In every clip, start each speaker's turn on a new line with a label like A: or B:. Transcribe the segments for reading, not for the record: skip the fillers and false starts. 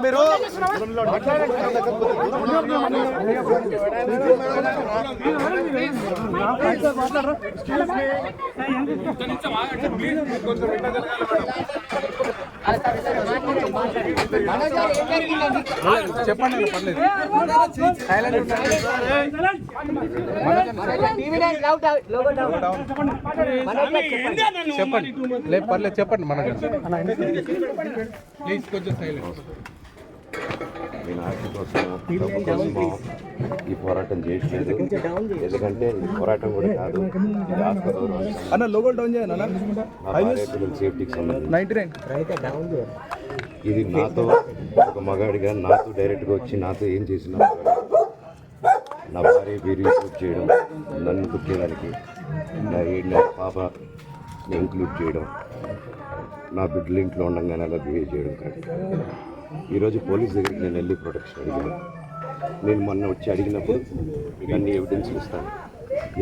A: మీరు చెప్పండి, పర్లేదు. చెప్పండి, లేదు పర్లేదు, చెప్పండి. మనకు ప్లీజ్ కొంచెం సైలెంట్.
B: నేను ఆర్టీ కోసం ఈ పోరాటం చేయట్లేదు, ఎందుకంటే ఈ పోరాటం కూడా కాదు, ఇది ఆత్మగౌరవం, పిల్లల సేఫ్టీకి సంబంధించి. ఇది నాతో ఒక మగాడిగా నాతో డైరెక్ట్గా వచ్చి నాతో ఏం చేసినా నా భార్య వీరిని ఇంక్లూడ్ చేయడం, నన్ను కుట్టేయడానికి, నా 7 నెలల పాపని ఇంక్లూడ్ చేయడం, నా బిడ్డలు ఇంట్లో ఉండగానే అలా బిహేవ్ చేయడం కాదు. ఈరోజు పోలీస్ దగ్గరికి నేను వెళ్ళి ప్రొటెక్షన్ అడిగాను. నేను మొన్న వచ్చి అడిగినప్పుడు మీకు అన్ని ఎవిడెన్స్ ఇస్తాను,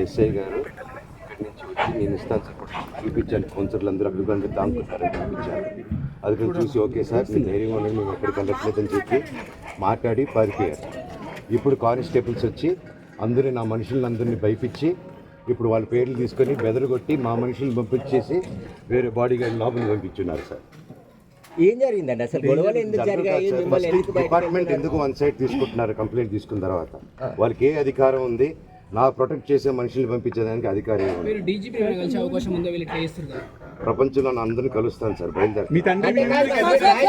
B: ఎస్ఐ గారు ఇక్కడి నుంచి వచ్చి నేను ఇస్తాను సార్ చూపించాను, కౌన్సిలర్లు అందరూ అక్కడ దాంకున్నారని చూపించాను. అది నేను చూసి ఓకే సార్ నేను ధైర్యంగా ఉండండి, మేము ఎక్కడికి వెళ్ళట్లేదని చెప్పి మాట్లాడి పారిపోయారు. ఇప్పుడు కానిస్టేబుల్స్ వచ్చి అందరూ నా మనుషులందరినీ భయపించి ఇప్పుడు వాళ్ళ పేర్లు తీసుకొని బెదరగొట్టి మా మనుషులను పంపించేసి వేరే బాడీ గార్డ్ లోపలికి పంపించున్నారు సార్.
C: ఏం జరిగిందండి అసలు? గొడవలు ఎందుకు జరిగాయి?
B: డిపార్ట్మెంట్ ఎందుకు వన్ సైడ్ తీసుకుంటున్నారు? కంప్లైంట్ తీసుకున్న తర్వాత వాళ్ళకి ఏ అధికారం ఉంది? నా ప్రొటెక్ట్ చేసే మనుషుల్ని పంపించేదానికి అధికారం ప్రపంచంలో అందరినీ కలుస్తాను సార్, బయలుదేరి.